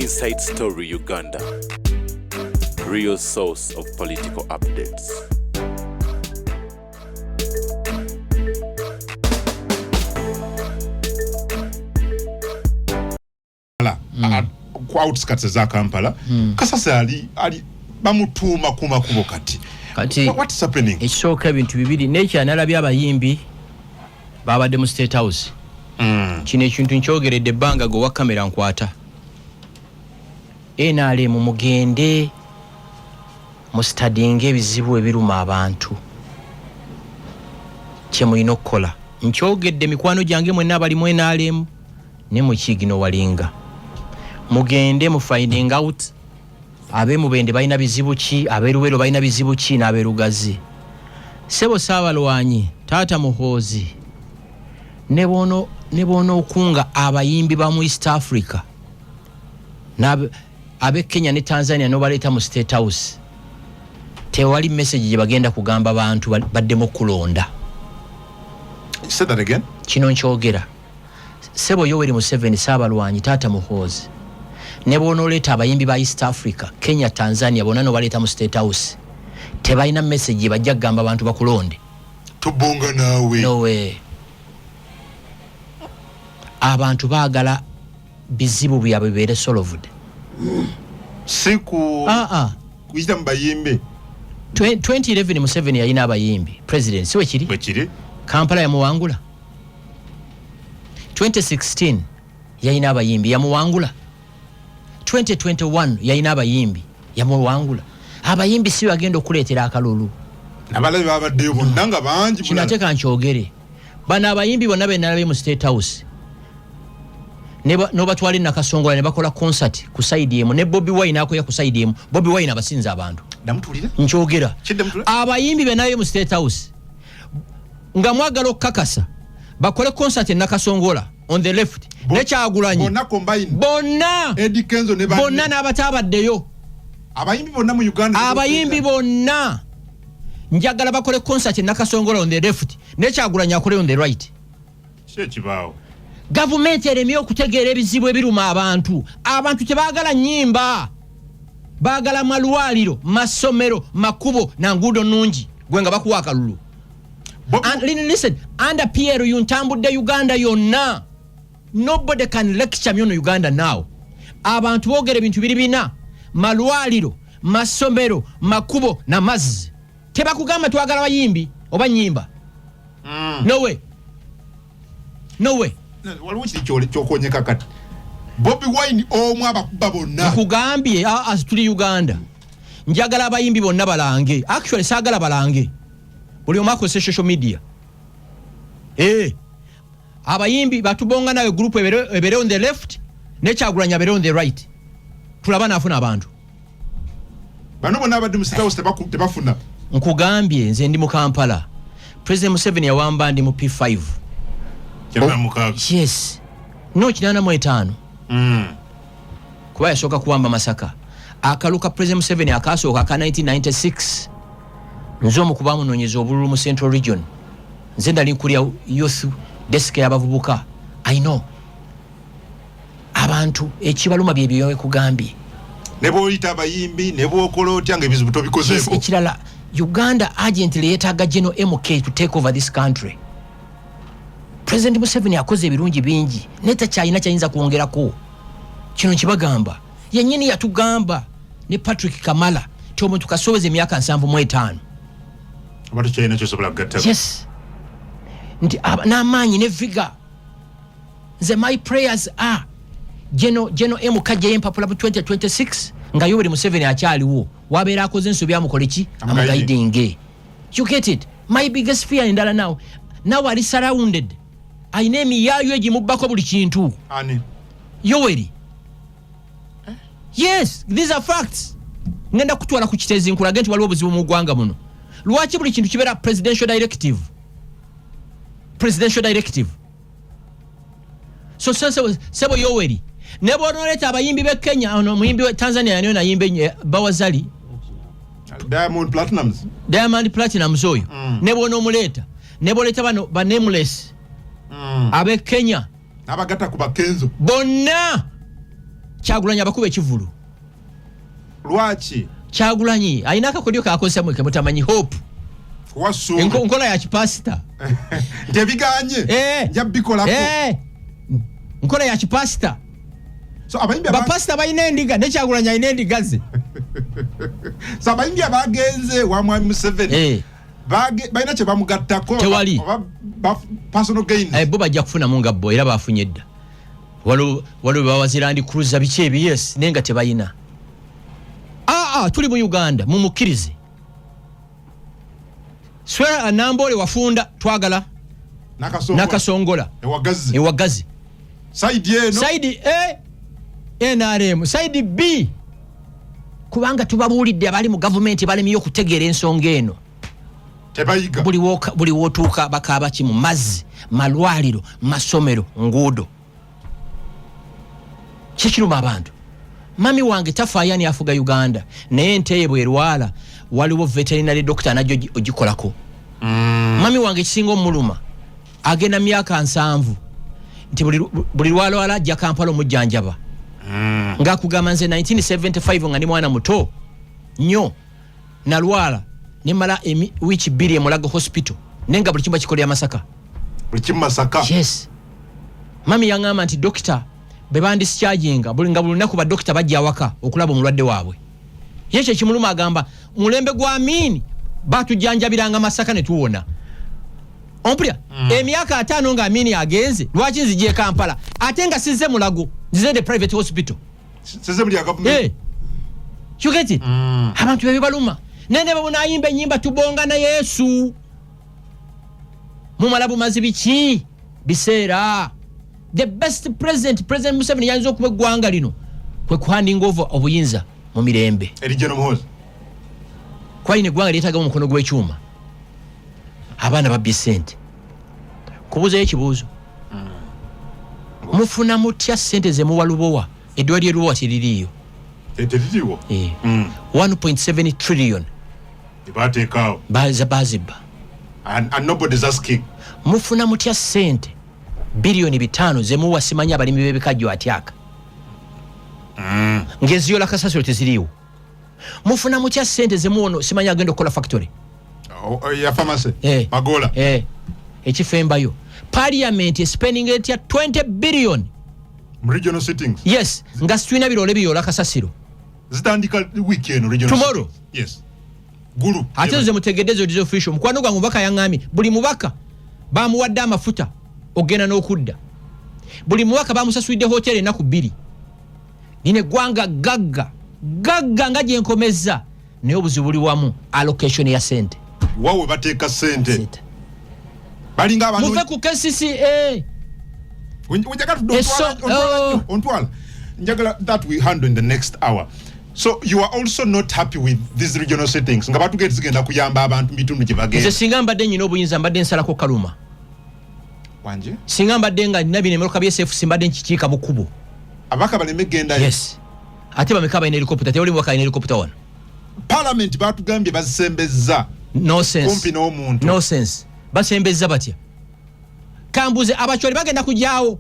Inside Story Uganda, real source of political updates. Kwa outskirts za Kampala kasasa ali bamutuma kuma kubo kati what's happening? Ekisooka ebintu bibiri nature nalabya abayimbi babadde mu State House kino ekintu nkyogeredde ebbanga go wa kamera nkwata NRM mugende mu studying ebizibu ebiruma abantu kyemulina okukola nkyogedde mikwano gyange mwenna abali mu NRM ne mu Kigino Walinga mugende mu finding out abe mubende balina bizibu ki aberuwero balina bizibu ki n'aberugazi sebo Saabalwanyi Taata Muhoozi ne bono okunga abayimbi ba mu East Africa abe Kenya ne Tanzania no baleta mu State House tewali message gye bagenda kugamba abantu baddemo kulonda. Say that again. Kino nkyogera sebo Yoweri Museveni Saabalwanyi Taata Muhoozi ne bono leta abayimbi ba East Africa Kenya Tanzania bona no baleta mu State House tebalina message bajja kugamba abantu bakulonde tubonga nawe no way. Abantu baagala bizibu byabwe bibeere solved siku kuyita mbayimbe 2011 Museveni yalina abayimbi president siwe kiri Kampala yamuwangula 2016 yalina abayimbi yamuwangula 2021 yalina abayimbi yamuwangula abayimbi si bagenda okuleetera akalulu nabalabe babaddeyo bonna nga bangi kinateeka nkyogere bano abayimbi bonna benalabe mu State House no batwali Nakasongola ne bakola concert ku side emu ne Bobby Wine akoya ku side emu Bobby Wine abasinza abantu damutulira nkyogera abayimbi benalabe mu State House nga mwagala okukakasa bakole concert Nakasongola on the left ne Kyagulanyi bonna combine bonna Eddie Kenzo ne bonna n'abatabaddeyo abayimbi bonna mu Uganda abayimbi bonna njagala bakole concert Nakasongola on the left ne Kyagulanyi akole on the right kibaawo government eremye okutegeera ebizibu ebiruma abantu tebaagala nnyimba baagala malwaliro masomero makubo na nguudo nnungi gwe nga bakuwa akalulu. Listen, under Pierre yuntambudde Uganda yonna. Nobody can lecture me on Uganda now. Abantu boogera ebintu biri bina malwaliro masomero makubo na mazzi tebakugamba twagala bayimbi oba nnyimba. No way. Waliwo kiri kyokonyeka kati Bobby Wine omwe abakuba bonna nkugambye tuli Uganda njagala abayimbi bonna balange actually saagala balange buli omu akozesa social media abayimbi batubonga nawe group ebere on the left ne Kyagulanyi abere on the right tulaba nafuna abantu bano bonna abadde mu State House tebafuna nkugambye nze ndi mu Kampala President Museveni yawamba ndi mu P5 yes no 85 kuba yasooka kuwamba Masaka akaluka President Museveni akasooka ka 1996 nzo mukuba munoonyeza obululu mu Central Region nze ndali nkulya youth desk y'abavubuka I know abantu ekibaluma byebyo yawe kugambye ne boyita abayimbi ne bokola otya nga ebizibu tobikozeeko ekirala Uganda urgently yetaaga General MK to take over this country. President Museveni akoze ebirungi bingi neta kyayina kyayinza kwongerako kino kibagamba yennyini yatugamba ne Patrick Kamala omuntu kasobeze emyaka 75 abantu kyayina kyosobola kugatta yes nti n'amaanyi ne viga nze my prayers are General MK empapula 2026 nga Yoweri Museveni akyaliwo wabeera akoze ensobi amukole ki amaguiding. You get it? My biggest fear endala now ali surrounded ayina emiyayo egimubbako buli kintu ani Yoweri yes these are facts ngenda kutwala ku kitezi nkulaga nti waliwo obuzibu mu ggwanga muno lwaki buli kintu kibeera presidential directive so sebo Yoweri ne bonoleta abayimbi be Kenya ono muyimbi wa Tanzania yanyo na yimbe Bawazali Diamond Platinum oyo ne bonomuleta ne boleta bano ba Nameless abe Kenya abagata ku bakenzo bonna Kyagulanyi abakuba ekivulu. Lwaki? Kyagulanyi alina akakodyo kakozesa mweke mutamanyi hope. Wasu. Nkola ya kipasita. Ndebiganye. Njabbikolako. Nkola ya kipasita. So abayimbi bapasita bayina endiga ne Kyagulanyi ayina endiga ze. So abayimbi abagenze wa Mwami Museveni. Bayina kye bamugattako. Tewali. Personal gain. Bo bajja kufuna mu ngabbo era bafunye dda. Waliwo bawazira ndi cruiser biki ebi yes nenga tebayina. Tuli mu Uganda mumukkirize. Swera Anambole wafunda twagala. Nakasongola. Ewagazi. Side NRM. Side B. Kubanga tubabuulidde abali mu government balemiyo okutegeera ensonga eno. Tebayiga. Buli wotuuka bakaaba ki mu mazzi, malwaliro, masomero, nguudo. Kikiruma abantu. Mami wange tafayani afuga Uganda. Naye nteye bwerwala waliwo veterinary doctor najjo ogikolako. Mami wange kisinga omuluma. Agenda myaka 7. Nti buli lwalwala ajja Kampala omujjanjaba. Nga kugamba nze 1975 nga ndi mwana muto nnyo nalwala nimala wiki 2 Mulago Hospital nenga buli kimba kikolera Masaka. Buli kimba Masaka. Yes. Mami yangamba nti doctor bebandi charginga buli nga buli naku ba doctor bajja waka okulaba omulwadde waabwe. Yeche kimuluma agamba mulembe gwa Amini batujjanjabiranga Masaka ne tuwona. Ompulya emyaka 5 nga Amini agenze lwaki nzije Kampala ate nga size Mulago nzize the private hospital. Size muri government. You get it? Abantu bebaluma. Nene babunayimba nyimba tubonga na Yesu. Mumalabu mazibiki bisera. The best President Museveni yanzo kuwe gwanga lino kwe handing over obuyinza mu mirembe. Elijeno Muhozi. Kwa ine gwanga litaga mu mukono gw'ekyuma. Abana babbi sente. Kubuza ekibuzo. Mufuna mutya sente ze muwalubowa edwali eruwa tiririyo. Etiririyo? 1.7 trillion. Ibatekao. Baziba. And nobody's asking. Mufuna mutya sente bilioni 5 ze muwa simanya abalimi bebekajjo atyaka. Ngeziyo la kasasiro teziriyo. Mufuna mutya sente ze muwono simanya agenda kola factory. Ya pharmacy. Magola. Ekifembayo. Parliament is spending it ya 20 billion. Regional sittings. Yes. Nga situina birole biyola kasasiro. Zitandika weekend regional. Tomorrow. Sittings. Yes. Guru. Ate ze mutegedezo dizo official. Mukwano gwa mubaka yangami. Buli mubaka bamuwadde amafuta ogenda n'okudda. Buli mubaka bamusasuidde hotel enaku 2. Nine gwanga gagga nga gyenkomeza naye obuzibu buli wamu allocation ya sente. Wawe bateeka sente. Balinga abantu muve ku KCCA. Ontwala. Njagala that we handle in the next hour. So you are also not happy with these regional settings. Nga batu zigenda kuyamba abantu bitundu gye bagenda. Nze singa mbadde nyina obuyinza mbadde nsalako Kaluma. Wanje? Singa mbadde nga nina binemeroka by'SF simbadde nkikiika mu kkubo. Abaka baleme genda. Yes. Ate bameka bayina helicopter tewali mwaka ina helicopter wano. Parliament batugambye bazisembezza. No sense. Kumpi n'omuntu. No sense. Basembezza batya. Kambuze abacholi bagenda kujyawo.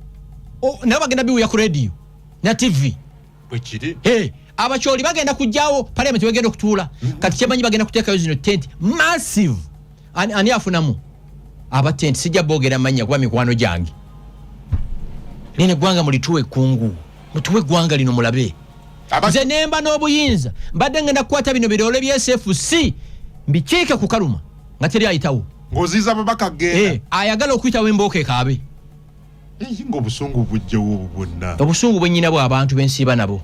Nabo bagenda biwuya ku radio na TV. Bwekiri. Abacholi bagenda kujjawo Parliament wegenda okutuula. Kati kyemanyi bagenda kuteekayo zino tent massive. Ani afunamu aba tent sijja boogera manya kwa mikwano gyange. Nene gwanga mulituwe kungu. Mutuwe gwanga lino mulabe. Nze nemba n'obuyinza mbadde ngenda kukwata bino birole bya SFC mbikiike ku Kaluma nga teri ayitawo. Ngoziza babaka genda. Ayagala okuyitawo embooke kaabe. Ngo obusungu bujjewo bwonna. Obusungu bwennyina bw'abantu bensiiba nabo.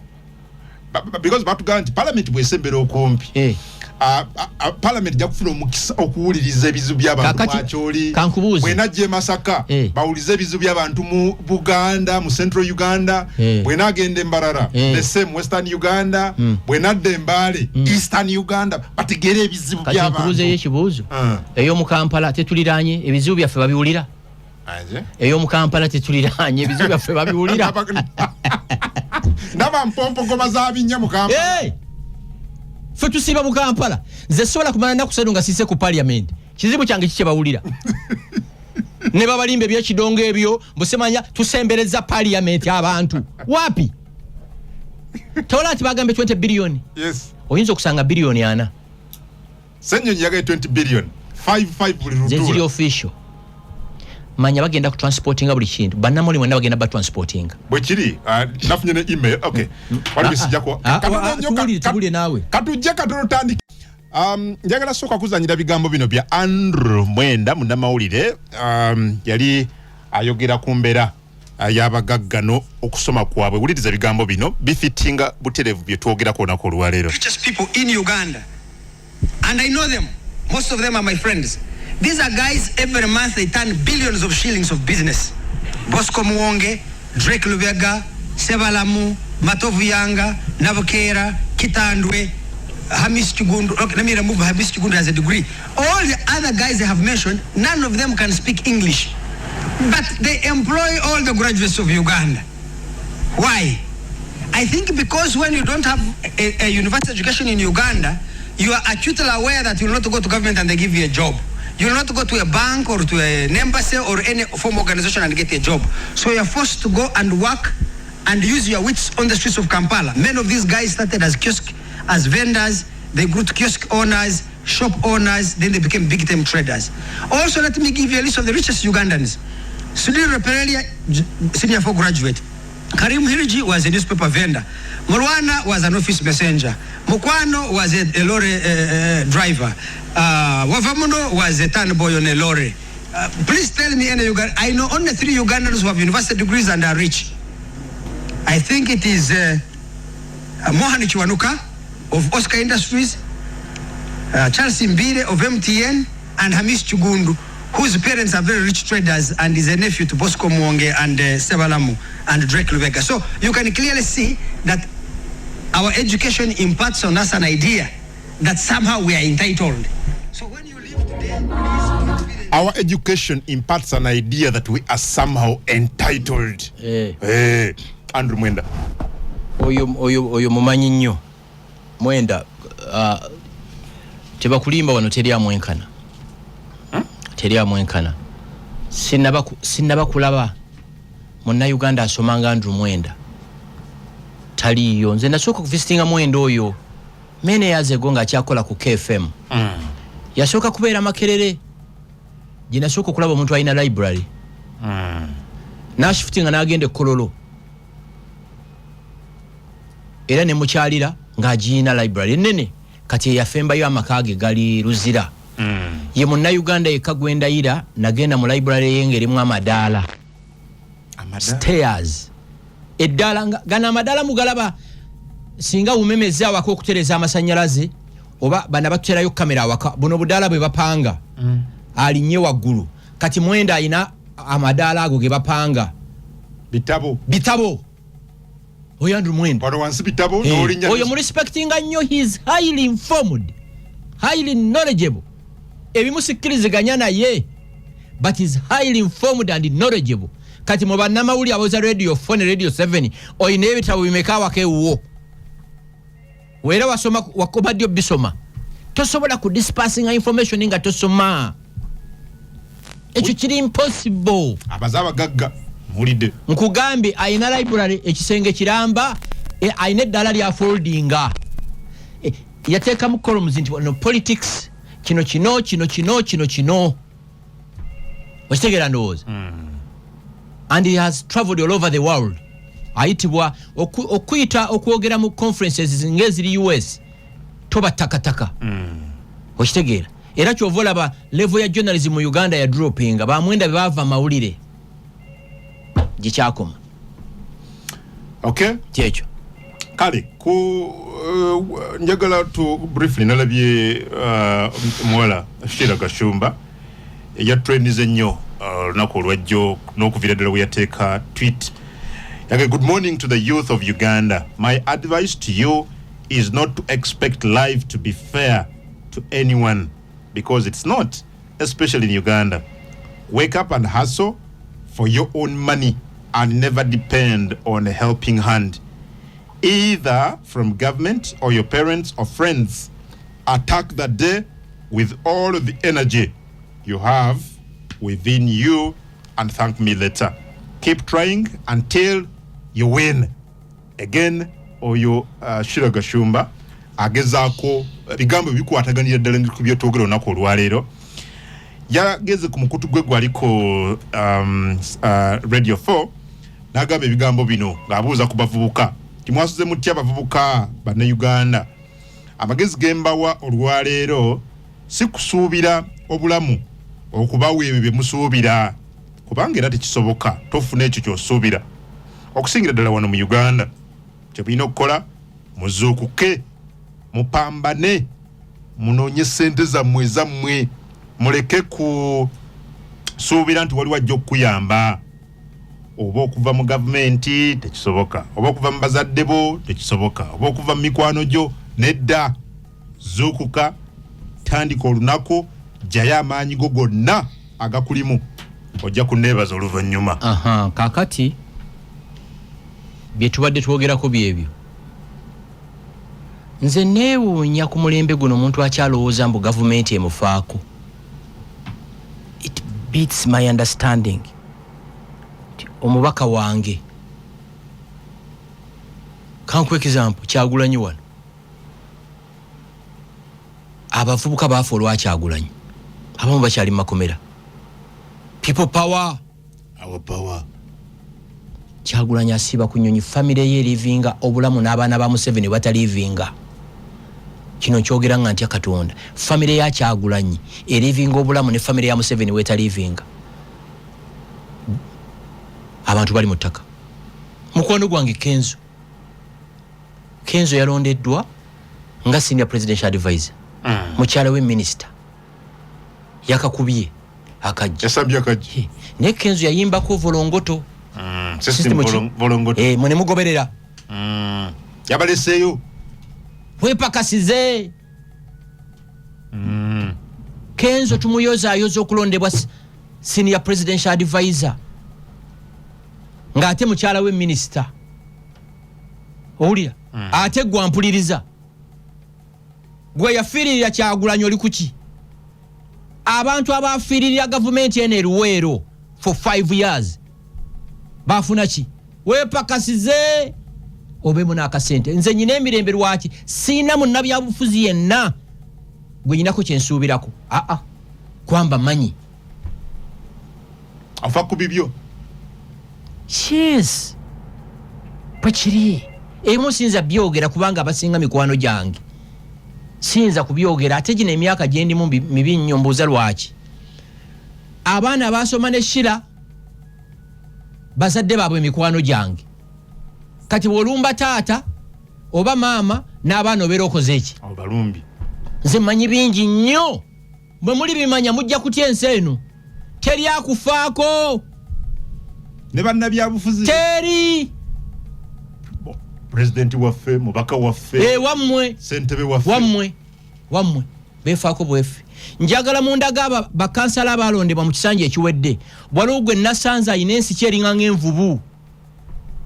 Because batugamba nti Parliament bwesembera okumpi. Parliament jakufuna omukisa okuwuliriza ebizibu by'abantu Mwakyoli. Bwenajja Masaka bawulize ebizibu by'abantu mu Buganda, mu Central Uganda. Bwenagenda e Mbarara, the same Western Uganda. Bwenadda e Mbale, Eastern Uganda. Bategere ebizibu by'abantu. Kati nkubuuza ekibuuzo. Ey'omu Kampala tetuliraanye ebizibu byaffe babiwulira. Ey'omu Kampala tetuliraanye ebizibu byaffe babiwulira. Naba mpompo goma zabinnya mu Kampala. Fe tusiba mu Kampala. Nze sobola kumala nnaku 7 nga siise ku Parliament. Kizibu kyange kiki bawulira. Ne babalimbe ebyekidongo ebyo mbusemanya tusembereza Parliament abantu. Wapi? tola ati bagambe 20 billion. Yes. Oyinza okusanga billion 4. Senyo nyaga 20 billion. 5 buli rutura. Zezili official. Manya bagenda ku transportinga buli kintu. Banamoli mwenda bagenda ba transportinga. Bwekiri nafunye ne email. Okay. Wali bisijako. Tubuli nawe. Katujja katotandi. Njagala soka kuzanyira bigambo bino bya Andrew Mwenda munamawulire yali ayogera kumbera yabagaggano okusoma kwabwe wuliriza bigambo bino bifitinga buterevu bye twogera kona ko lwalero. Richest people in Uganda, and I know them, most of them are my friends. These are guys every month they turn billions of shillings of business. Bosco Muwonge, Drake Lubega, Sebalamu, Matovu Yanga, Nabokera, Kitandwe, Hamis Chigundu. Okay, let me remove Hamis Chigundu as a degree. All the other guys I have mentioned, none of them can speak English. But they employ all the graduates of Uganda. Why? I think because when you don't have a university education in Uganda, you are acutely aware that you will not go to government and they give you a job. You will not go to a bank or to an embassy or any form organization and get a job. So you are forced to go and work and use your wits on the streets of Kampala. Many of these guys started as as vendors, they grew to kiosk owners, shop owners, then they became big time traders. Also, let me give you a list of the richest Ugandans. Sudhir Raperelia, senior 4 graduate. Karim Hirji was a newspaper vendor. Mulwana was an office messenger. Mukwano was a lorry driver. Wavamuno was a tan boy on a lorry. Please tell me any Uganda. I know only 3 Ugandans who have university degrees and are rich. I think it is Mohan Chiwanuka of Oscar Industries, Charles Mbire of MTN, and Hamis Chigundu, whose parents are very rich traders and is a nephew to Bosco Muwonge and Sebalamu and Drake Lubega. So you can clearly see that our education imparts on us an idea that somehow we are entitled. So when you live today, our education imparts an idea that we are somehow entitled. Andrew Mwenda. Oyo mumanyi nnyo. Mwenda tebakulimba wano teri amwenkana. Teri amwenkana. Sinaba kulaba monna Uganda asomanga Andrew Mwenda. Taliyo nze nasooka kuvisitinga Mwenda oyo mene yazego nga akyakola ku KFM. Yasooka kubeera Makerere. Gye nasooka okulaba omuntu alina library. Nashifutinga n'agenda Kololo. Era ne mukyalira ng'agiina library ennene kati yafembayo amakage gali Luzira. Ye munna Uganda yekka gwendayira nagenda mu library y'engerimu amadaala. Stairs. Eddala gana amadaala mugalaba singa umemeza awaka okutereza amasannyalaze oba bana baterayo kamera awaka buno budaala bwe bapanga. Alinye waggulu. Kati Mwenda ayina amadaala ago ge bapanga. Bitabo. Oyo Andrew Mwenda. Wano wansi bitabo n'olinya. Oyo mu respectinga nnyo, he is highly informed, highly knowledgeable. Ebimusikiriziganya naye, but is highly informed and knowledgeable. Kati mu bannamawulire aboza radio 4 ne radio 7 oyina ebitabo bimeka wakewo. Wera wasoma wakobadde bisoma. Tosobola ku dispersinga information nga tosoma. Ekyo kiri impossible. Abazaba gagga mulide. Nkugambe ayina library ekisenge kiramba ayina eddala lya foldinga. Yateeka mu columns nti no politics kino. Wakitegera ndowooza. And he has traveled all over the world. Ayitibwa okuyita okwogera mu conferences ng'eziri US toba takataka. Wakitegera. Era kyovola ba level ya journalism mu Uganda ya droppinga ba Mwenda bava mawulire. Gichakoma. Okay? Checho. Kale ku njagala tu briefly nalabye mwala Shira Kashumba ya trendize nnyo nako lwajjo n'okuviira we yateeka tweet. Yage, good morning to the youth of Uganda. My advice to you is not to expect life to be fair to anyone, because it's not, especially in Uganda. Wake up and hustle for your own money and never depend on a helping hand, either from government or your parents or friends. Attack the day with all of the energy you have within you and thank me later. Keep trying until you win. Again, oyo Shira Gashumba agezaako bigambo bikwataganira ddala ku byotogero nako olwaleero yageze ku mukutu gwe gwaliko Radio 4 nagamba ebigambo bino ng'abuuza ku bavubuka timwasuze mutya abavubuka banne Uganda amagezi gembawa olwaleero si kusuubira obulamu okubawa ebyo bye musuubira kubanga era tekisoboka tofuna ekyo ky'osuubira okusingira ddala wano mu Uganda kye bulina okukola muzuukuke mupambane munoonye ssente zammwe muleke kusuubira nti waliwo ajja okukuyamba oba okuva mu gavumenti tekisoboka oba okuva mu bazadde bo tekisoboka oba okuva mu mikwano gyo nedda zuukuka tandika olunaku jjayo amaanyi go gonna agakulimu ojja kunneebaza oluvannyuma. Kaakati bye tubadde twogerako byebyo nze neewuunya ku mulembe guno omuntu akyalowooza mbu gavumenti emufaako. It beats my understanding. Omubaka wange kankuwa example Kyagulanyi wano abavubuka baafa olwa Kyagulanyi abamu bakyali mu makomera. People power, our power. Kyagulanyi asiiba ku nnyonyi famire ye erivinga obulamu n'abaana ba Museveni batalivinga. Kino kyogera nga ntya Katonda famire ya Kyagulanyi erivinga obulamu ne famire ya Museveni wetalivinga. Abantu bali mu ttaka. Mukwano gwange Kenzo yalondeddwa nga senior presidential advisor. Mukyala we minister yakakubye akajja. Yasabye akajja. Ne Kenzo yayimbako volongoto. System volongoto. Mwene mugoberera. Yabaleseeyo. Wepakasize. Kenzo tumuyoza okulondebwa senior presidential advisor. Nga ate mukyala we minister. Owulira? Ate gwampuliriza. Gwe yafiirira Kyagulanyi oli kuki? Abantu abafiirira gavumenti eno eruweero for 5 years. Bafuna ki? Wepakasize. Obemu n'akasente. Nze nyina emirembe lwaki siina munnabyabufuzi yenna gwe nyinako kyensuubirako. Kwamba manyi. Afa ku bibyo. Yes. Pachiri. Emu sinza byogera kubanga abasinga mikwano gyange. Sinza kubyogera ate gino emyaka gye ndimu mibi nnyo mbuuza lwaki. Abaana basoma ne Shira bazadde baabwe mikwano gyange. Kati wolumba taata oba maama n'abaana obeera okoze eki? Balumbi. Nze mmanyi bingi nnyo. Bwe muli bimanya mujja kutya ensi eno. Teri akufaako. Ne bannabyabufuzi. Teri. President waffe, mubaka waffe. Wammwe. Sentebe waffe. Wammwe. Befaako bwefe. Njagala mundaga bakansala abalondebwa mu kisanja ekiwedde. Waliwo gwe nasanze ayina ensi kyeringa ng'envubu.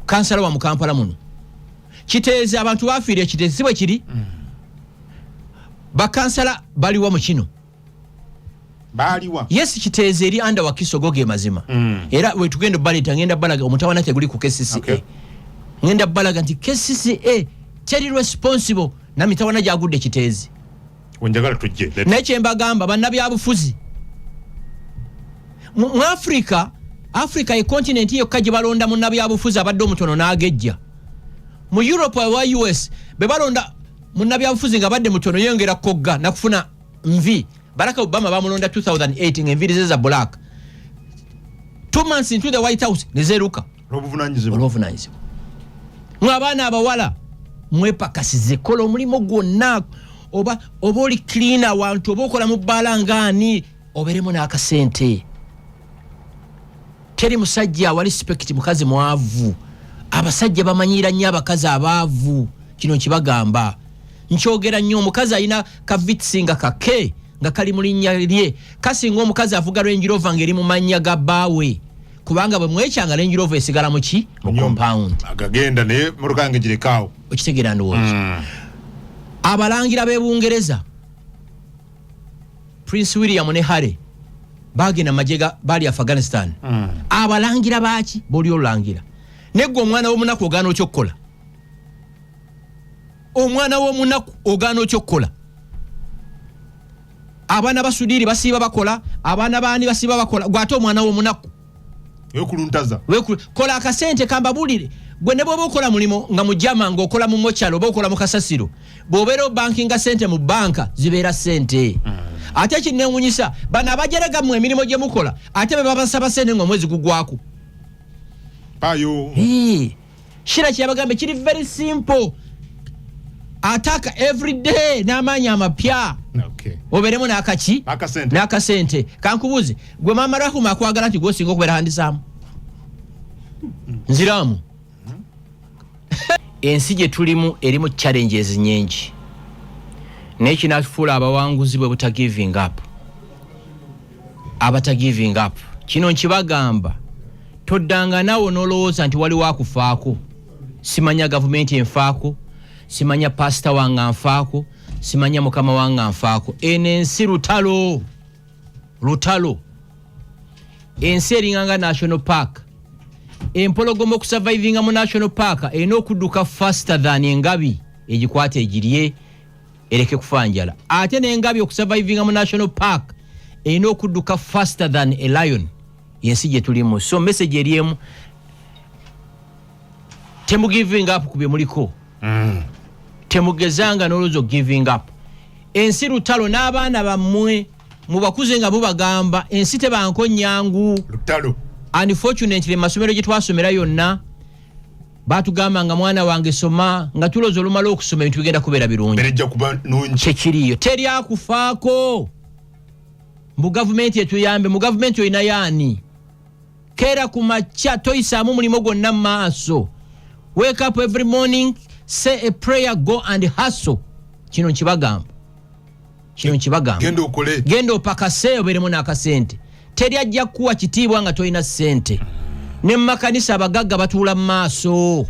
Kansala wa mu Kampala muno. Kiteeze abantu bafiire ekiteeze bwe kiri. Bakansala baliwa mu kino. Baliwa. Yes, kiteeze eri anda Wakisogo ge mazima. Era we tugenda baleta ngenda balaga omutawana teguli ku KCCA. Okay. Ngenda balaga nti KCCA teri responsible na mitawana gyagudde kiteeze. Wenjagala tujje. Neche mbagamba bannabyabufuzi. Mu Africa e continent yo kaje balonda munnabyabufuzi abadde omutono n'agejja. Mu Europe wa US be balonda munnabyabufuzi nga badde mutono yongera kogga na kufuna mvi. Barack Obama bamulonda 2008 ng'enviri ze za black. 2 months into the White House nezeruka. Olw'obuvunanyizibwa. Abaana abawala mwepakasize kola omulimu gwonna oba oli cleaner wantu oba okola mu balangani oberemu n'akasente. Teri musajja wali respect mukazi mwavu. Abasajja bamanyira nnyo abakazi abaavu. Kino kibagamba. Nkyogera nnyo omukazi alina kavitsinga kake nga kali mu linnya lye. Kasinga omukazi avuga Range Rover ng'eri mu mannya ga bbaawe. Kubanga bwe mwekyanga Range Rover esigala mu ki? Mu compound. Agagenda ne mu rukange girekaawo. Okitegeera ndowooza. Abalangira b'e Bungereza Prince William ne Harry bagenda majega bali Afghanistan. Abalangira baaki boli olangira. Neggo omwana w'omunaku ogaana okyokola. omwana w'omunaku ogaana okyokola abaana basudiri basiiba bakola abaana baani basiiba bakola gwate omwana w'omunaku wekuluntaza kola akasente kambabulire gwe ne bwoba okola mulimo nga mujama ng'okola mu mochalo oba okola mu kasasiro bw'obeera bankinga sente mu banka zibeera sente ate kinnewunyisa bano abajerega mu emirimu gye mukola ate be babasaba sente ng'omwezi gugwako ayo shira kyabagambe kiri very simple ataka every day n'amaanyi amapya oberemu n'akasente kankubuuze gwe maama Rahuma akwagala nti gwosinga okubeera handisaamu nziraamu ensi gye tulimu erimu challenges nyingi naye kinatufuula abawanguzi bwe buta giving up abata giving up kino nkibagamba toddanga naawe n'olowooza nti waliwo akufaako simanya gavumenti enfaako simanya pasita wange anfaako simanya mukama wange anfaako eno ensi lutalo ensi eringanga national park empologoma okusurvivinga mu national park erina okudduka faster than engabi egikwata egirye ereke kufanjala ate n'engabi okusurvivinga mu national park erina okudduka faster than a lion yensi gye tulimu so message eriemu temu giving up ku bye muliko temugezanga n'olowooza giving up ensi lutalo n'abaana bammwe mubakuze nga bubagamba ensi tebanko nyangu lutalo unfortunately masomero gye twasomera yonna batugamba nga mwana wange soma nga tulooza olumala okusoma ebintu bigenda kubeera birungi berejja kuba nungi tekiriyo teri akufaako mu gavumenti etuyambe mu gavumenti oyina yaani keera ku makya toyisaamu mulimo gwonna mu maaso wake up every morning say a prayer go and hustle kino nkibagamba genda opakase oberemu n'akasente teri ajja kuwa kitiibwa nga toyina sente ne makanisa abagagga batuula mu maaso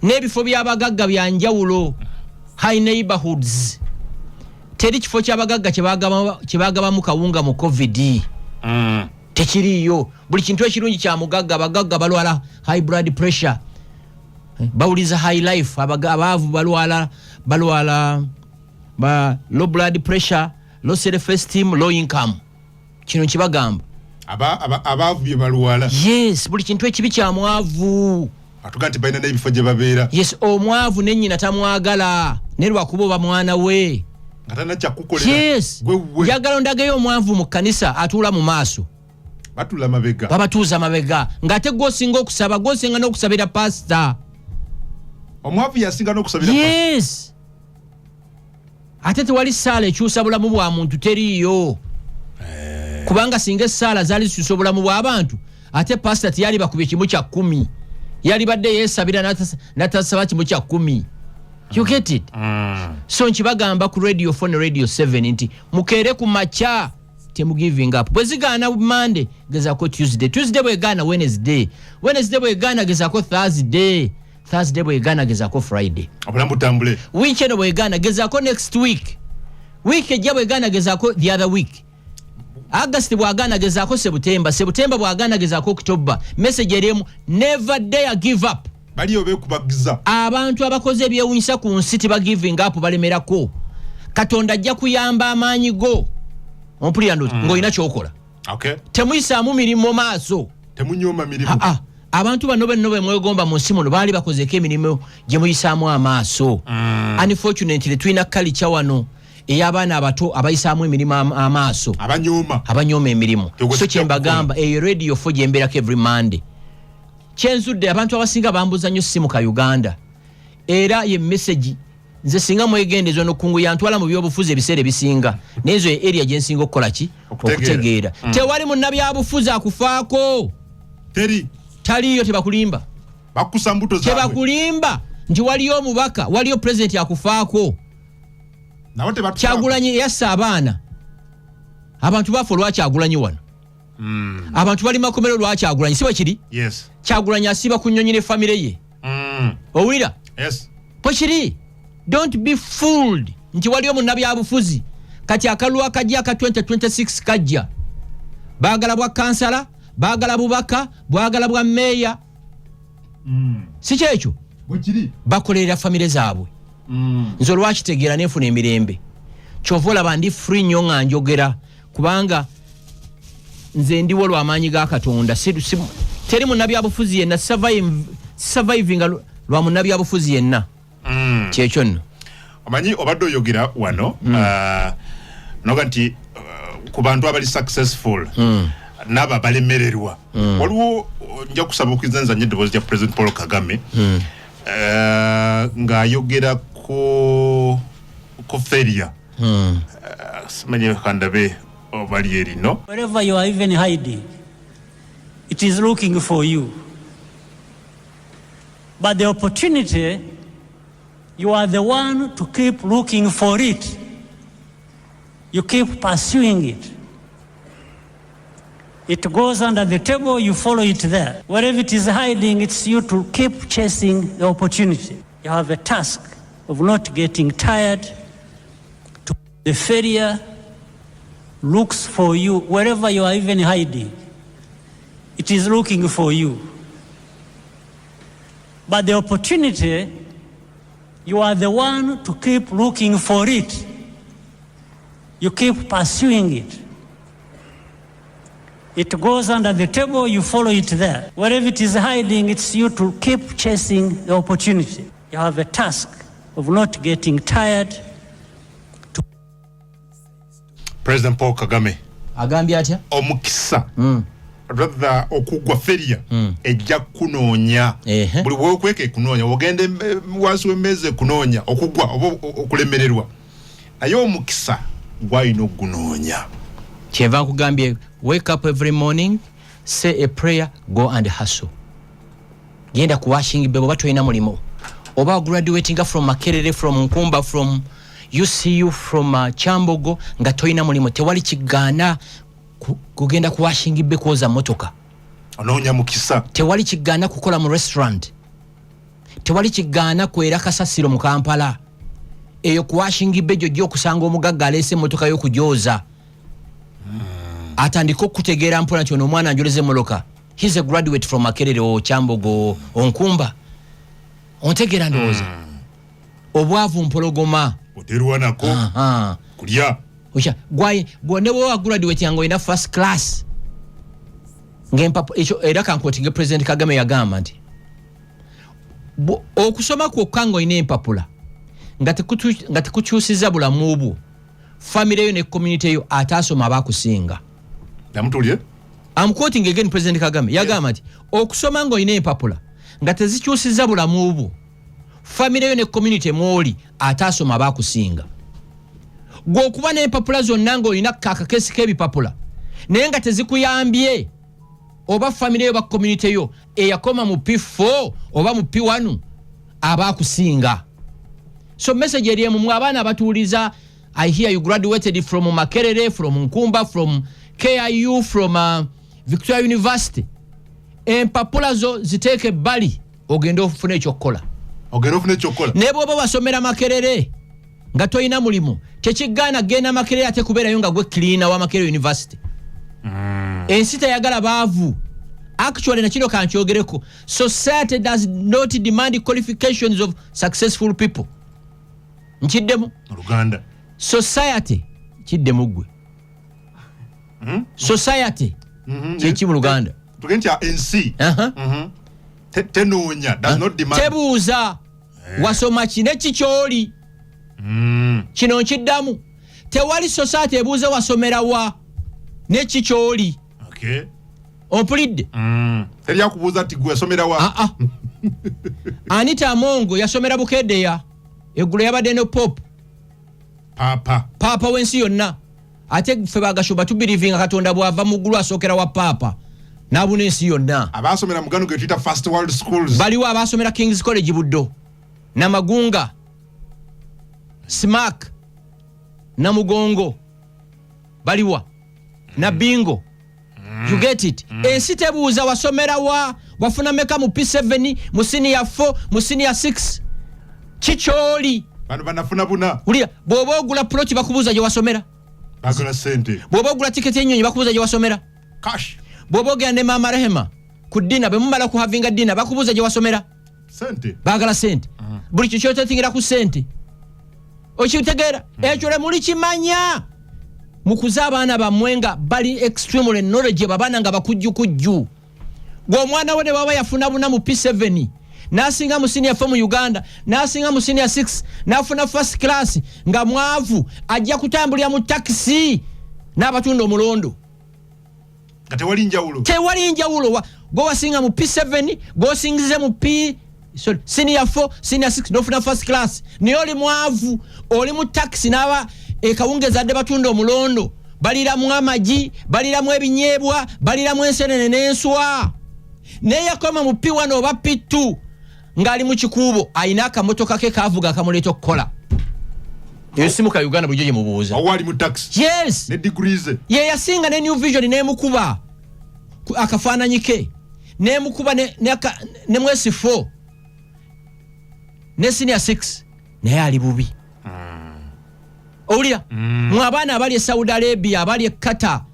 n'ebifo by'abagagga bya njawulo high neighborhoods teri kifo ky'abagagga kyebagabamu kawunga mu covid tekiriyo buli kintu ekirungi kya mugagga abagagga balwala high blood pressure bawuliza high life abaavu balwala ba low blood pressure low self esteem low income kino kibagamba abaavu bye balwala yes buli kintu ekibi kya mwavu atuganti baina n'ebifo gye babeera yes omwavu nennyina tamwagala ne lwakuba oba mwana we ngatana kyakukolera yes njagala ondagayo omwavu mu kkanisa atuula mu maaso batula mabega babatuuza mabega ng'ate gwosinga okusaba gwosinga n'okusabira pasita omwavu yasinga n'okusabira yes ate tewali ssaala ekyusa bulamu bwa muntu teriiyo kubanga singa essaala zaali zikyusa obulamu bw'abantu ate pasita tiyali bakubye kimu kya 10 yali badde yeesabira natasaba kimu kya 10 you get it so nkibagamba ku radio 4 ne radio 7 nti mukeere ku makya temu giving up bwe zigaana Monday gezaako Tuesday bwegaana Wednesday bwegaana gezaako Thursday bwegaana gezaako Friday obulamu tambule weekend bwegaana gezaako next week ejja bwegaana gezaako the other week August bwagaana gezaako September bwagaana gezaako October message eriemu never dare give up bali obekubagiza abantu abakoze ebyewunyisa ku nsi tiba giving up balemerako Katonda ajja kuyamba amaanyi go ompulira ndo ng'olina kyokola temuyisaamu mirimu maaso temunyoma mirimu abantu bano bwe mwegomba mu nsi muno baali bakozeko emirimu gye muyisaamu amaaso unfortunately tulina culture wano ey'abaana abato abayisaamu emirimu amaaso abanyooma emirimu so kyembagamba eyo radio 4 gyembeerako every Monday kyenzudde abantu abasinga bambuza nnyo simu ka Uganda era ye message nze singa mwegendezo nokunguya ntwala mu byobufuzi ebiseera ebisinga nezo area gye nsinga okukola ki okutegeera tewali munnabyabufuzi akufaako taliyo tebakulimba bakusa mbuto zaabwe tebakulimba nti waliyo omubaka waliyo president akufaako Kyagulanyi yassa abaana abantu bafu olwakyagulanyi wano abantu bali makomero lwakyagulanyi si bwe kiri Kyagulanyi asiba ku nnyonyi ne famire ye owulira bwe kiri don't be fooled nti waliyo munnabyabufuzi kati akalwa akajja aka 2026 kajja baagala bwa kansala baagala bubaka bwagala bwa meeya si kyekyo bakolerera famire zaabwe nzo lwaki tegera nefuna emirembe chovola bandi free nyonga njogera kubanga nze ndiwo lw'amaanyi ga Katonda teri munabi abufuzi yenna surviving lwa munabi abufuzi yenna kyekyo nno omanyi obadde oyogera wano noga nti ku bantu abali successful naba balemererwa waliwo nja kusaba okuzanza nnyo eddoboozi lya President Paul Kagame ng'ayogera ku failure simanyi kandabe obali erino wherever you are even hiding it is looking for you but the opportunity you are the one to keep looking for it you keep pursuing it. It goes under the table, you follow it there. Wherever it is hiding, it's you to keep chasing the opportunity. You have a task of not getting tired. The failure looks for you wherever you are even hiding. It is looking for you. But the opportunity, you are the one to keep looking for it. You keep pursuing it. It goes under the table, you follow it there. Wherever it is hiding, it's you to keep chasing the opportunity. You have a task of not getting tired. President Paul Kagame. Agambye atya? Omukisa. Rather okugwa feria ejja kunoonya. Buli bwokweke kunoonya. Ogende wansi w'emmeeza kunoonya. Okugwa okulemererwa. Naye omukisa gwalina ogunoonya. Kyeva nkugambye wake up every morning, say a prayer, go and hustle. Genda ku washing bebo batolina mulimo. Oba graduating from Makerere, from Nkumba, from UCU, from Chambogo, nga tolina mulimo. Tewali kigana kugenda ku washing be koza motoka. Onoonya mukisa. Tewali kigana kukola mu restaurant. Tewali kigana kwera kasasiro mu Kampala. Eyo ku washing be jjo kusanga omugagga alese motoka yo kujoza. Atandiko kutegeera mpola nti ono omwana anjoleze moloka. He's a graduate from Makerere o Chambogo Nkumba. Ontegeera ndowooza. Obwavu mpologoma. Oterwa nako. Kulya. Osha gwone wa graduate yango ina first class. Ngempa echo era kankotinge President Kagame yagamba nti okusoma kwokkango ine empapula ngati kukyusiza bulamu obwo family yo ne community yo atasoma abakusinga. Namutulye? I'm quoting again President Kagame. Yagamba nti okusoma ngo ine empapula nga tezikyusiza bulamu obwo family yo ne community mwoli atasoma abakusinga. Gwo kuba n'empapula zonna ng'olina kakakesi k'ebipapula naye nga tezikuyambye oba family yo ba community yo eyakoma mu P4 oba mu P1 abakusinga. So message eri mu abaana abatuuliza, I hear you graduated from Makerere, from Nkumba, from KIU, from Victoria University. Empapula zo ziteeke bali ogenda ofune ekyokukola. Ogenda ofune ekyokukola. Ne bw'oba wasomera Makerere nga toyina mulimu tekigaana genda Makerere ate kubeerayo nga gwe cleaner wa Makerere University. Ensi teyagala baavu. Actually na kino kankyogereko, society does not demand qualifications of successful people. Nkiddemu Uganda. Society kiddemu gwe. Society kiki mu Luganda tugenti ya NC tenoonya does not demand. Tebuuza wasoma kine kikyoli kino nkiddamu. Tewali society ebuuza wasomera wa ne kikyoli. Okay. Ompulidde? Teri yakubuuza ati gwe yasomera wa. Anita Amongo yasomera Bukeddeya. Eggulo yabadde no Pop. Papa wensi yonna. Ate ffe bagashoba tubirivinga Katonda bwava mu ggulu asookera wa Papa. N'abuna ensi yonna. Abasomera mugano ge tuyita First World Schools. Baliwo abasomera King's College Buddo. Namagunga. Smack. Namugongo. Baliwa. Na Bingo. You get it? Ensi tebuuza wasomera wa wafuna meka mu P7 mu senior 4 mu senior 6. Kikyoli. Bano banafuna buna. Ulia bw'oba ogula plot bakubuuza gye wasomera. Bagula sente. Bw'oba ogula tiketi y'ennyonyi bakubuuza gye wasomera. Cash. Bw'oba ogenda ne Mama Rehema ku ddina be mumala ku havinga ddina bakubuuza gye wasomera. Sente. Baagala sente. buli kichote tingira ku sente okitegeera ekyo le muli kimanya mukuza abaana bamwenga bali extremely knowledgeable abana nga bakujju gwo mwana we baba yafuna buna mu P7 nasinga mu senior 4 mu Uganda nasinga mu senior 6 nafuna first class nga mwavu ajja kutambulira mu taxi n'abatunda omulondo tewali njawulo go wasinga mu P7 go singize mu senior 4 senior 6 nofuna first class ni oli mwavu oli mu taxi n'aba ekawungeza de batunda omulondo balira mu amaji balira mu ebinyebwa balira mu ensenene n'enswa ne yakoma mu P1 oba P2 ngali mu kikubo ayina akamotoka ke kavuga akamuleeta okukola yesimu ka Uganda bujeje mubuuza awali mu taxi yes ne degrees ye yasinga ne New Vision ne mukuba akafananyike ne mukuba ne mwesi 4 ne senior 6 ne ali bubi Olya mwabana abali Saudi Arabia abali Qatar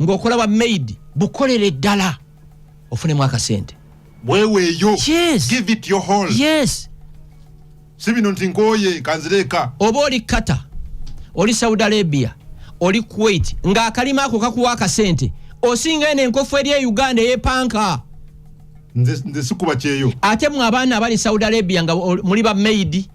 ngokola ba maid bukolere ddala ofune mwaka sente weweyo yes. Give it your whole yes sibino ntinkoye kanzireka oba oli Qatar oli Saudi Arabia oli Kuwait nga akalima ako kakuwa akasente osinga ene enkofu eri Uganda yepanka nze sikuba kyeyo ate mu abaana abali Saudi Arabia nga muli ba maid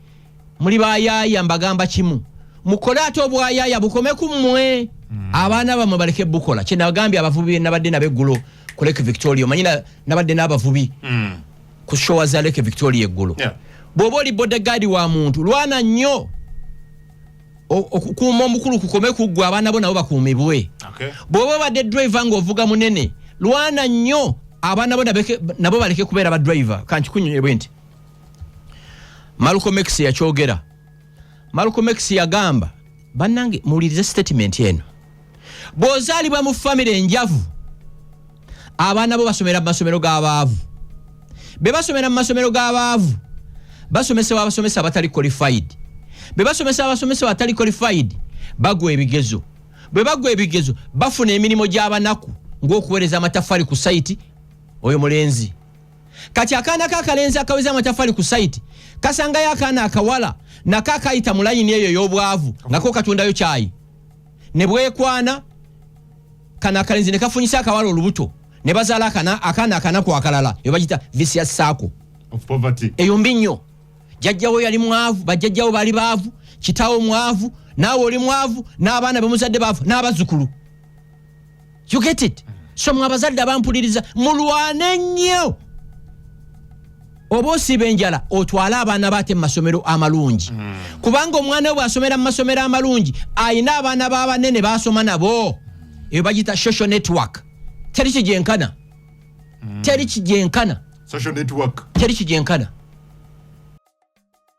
muli ba yaya mbagamba kimu mukola ate obwayaya bukome ku mmwe abaana bamwe baleke bukola kye nagambye abavubi nabadde nabeggulo ku Lake Victoria manyina nabadde n'abavubi ku showa za Lake Victoria eggulo bw'oba oli bodyguard wa muntu lwana nnyo okukuuma omukulu kukome kuggwa abaana bo nabo bakuumibwe bw'oba badde driver ng'ovuga munene lwana nnyo abaana bo nabo baleke kubeera ba driver kankikunyonyebwe nti Malcolm X yakyogera Malcolm X yagamba bannange muwulirize statement eno bw'ozaalibwa mu family enjavu abaana bo basomera mu masomero g'abaavu be basomera mu masomero g'abaavu basomesebwa abasomesa abatali qualified be basomesa abasomesa abatali qualified bagwa ebigezo bwe bagwa ebigezo bafuna emirimu gy'abanaku ng'okuweereza amatafali ku site oyo mulenzi kati akaana kakalenzi akaweza amatafali ku site kasangayo akaana akawala nako akayita mu layini eyo y'obwavu nako katundayo kyayi ne bwekwana kana akalenzi ne kafunyisa akawala olubuto ne bazaala akaana akanaku akalala eyo bagita vicious circle of poverty eyo mbi nnyo jjajjawo yali mwavu bajjajjawo bali baavu kitaawo mwavu naawe oli mwavu n'abaana bemuzadde baavu n'abazzukulu you get it so mwe abazadde abampuliriza mulwane nnyo oba osiba enjala otwala abaana baate mu masomero amalungi kubanga omwana we bw'asomera mu masomero amalungi ayina abaana b'abanene baasoma nabo eyo bagita social network teri kijyenkana social network teri kijyenkana